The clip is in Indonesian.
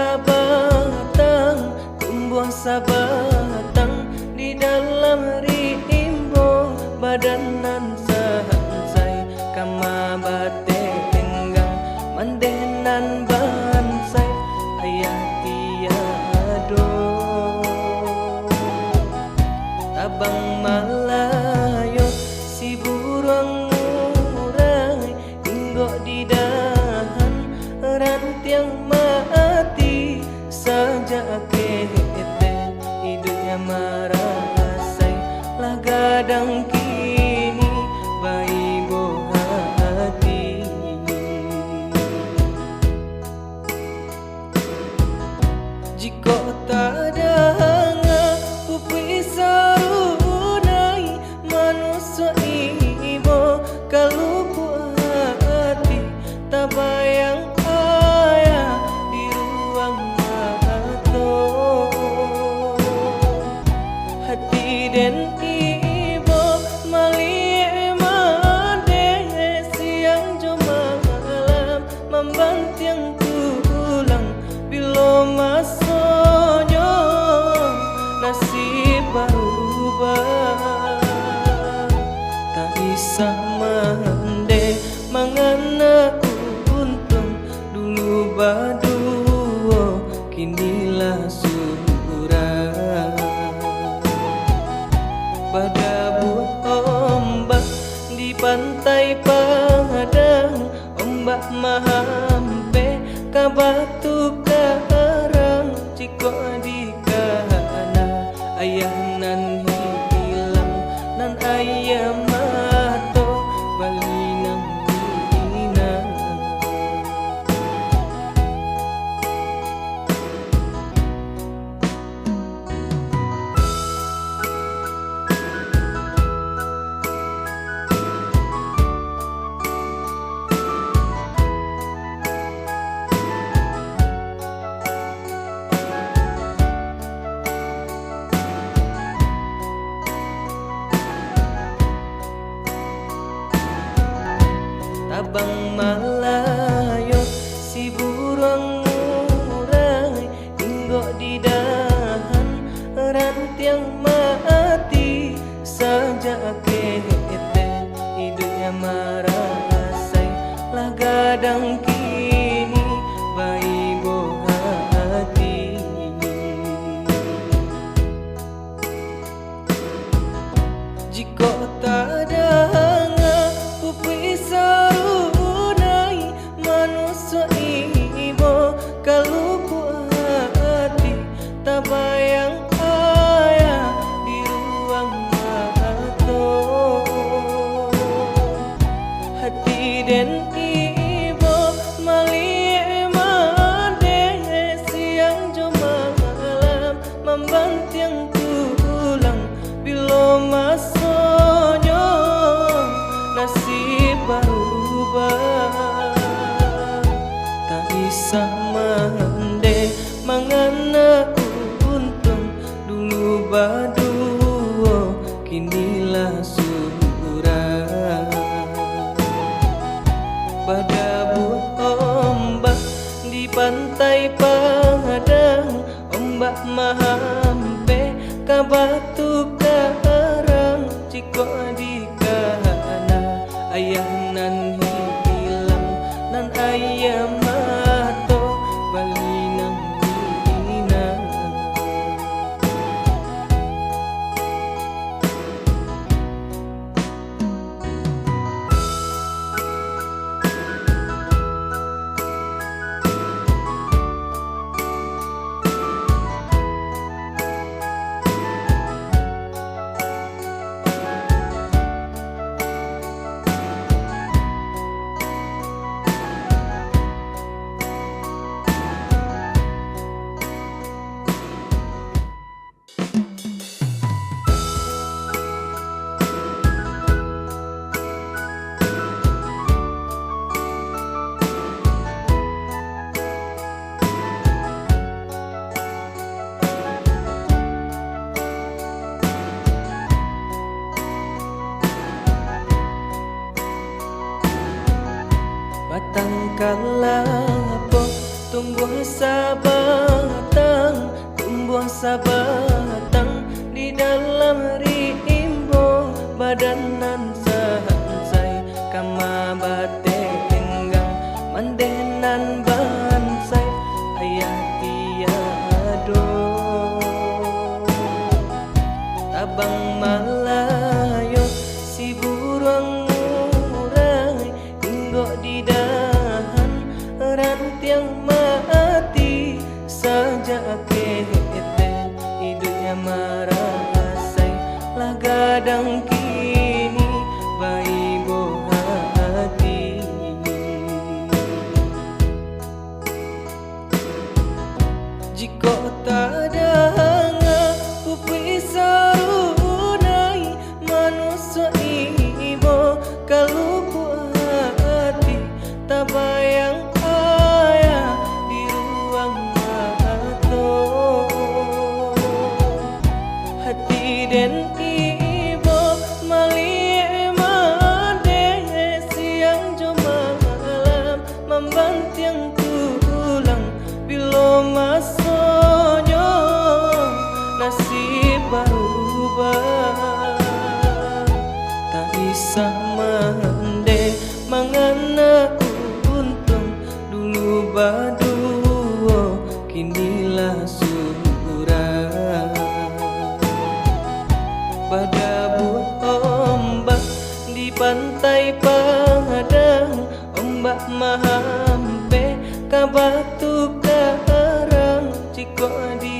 sabatang, tumbuh sabatang di dalam rimbo badanan sahansai kama bate enggang mandenan bansai ayah tiado tabang malayo si burung murai inggo di dahan rantiang mati saja kete hidupnya marasai lah gadang kini bayi hati jika tak ada pupi sarunai manusia ibo kalau hati tak bayang ayah di ruang mato hati dan ibo mali mande siang jo malam membantiang tulang bilo masonyo nasib berubah tak bisa mande mangana untung dulu baduo kinilah surah badabu ombak di pantai Padang ombak mahampe kabatu karang ciko di kana ayah nan hilang nan ayah mato balinang ina tabang malayo si burung murai inggo di dahan rantiang mati saja kete hidupnya marasai lah gadang kini bayi hati jika tak ada pupi sarunai manusia ibo kalau hati tak bayang ayah di ruang mato hati dan ibo mali mande siang jo malam membantiang tulang bilo masonyo nasib berubah tak bisa mande mangana untung dulu baduo kinilah surah badabu ombak di pantai Padang ombak mahampe kabatu karang ciko di kana ayah nan hilang nan ayah mato balinang ina sabatang, tumbuh sabatang di dalam rimbo badanan sansai kama bate enggang mandenan bansai hayati ado tabang malayo si burung murai hingga di dahan rantiang mati saja kete hidupnya marasai lah gadang kini bayi hati jika tak ada pupi sarunai manusia ibo kalau buat hati tak bayang ayah di ruang mata hati dan ibo mali made siang jo malam membanting tulang bila masonyo nasib berubah tak bisa mande mangana untung dulu baduo kinilah surah pada ombak di pantai Padang ombak mahampe ka batu karang ciko di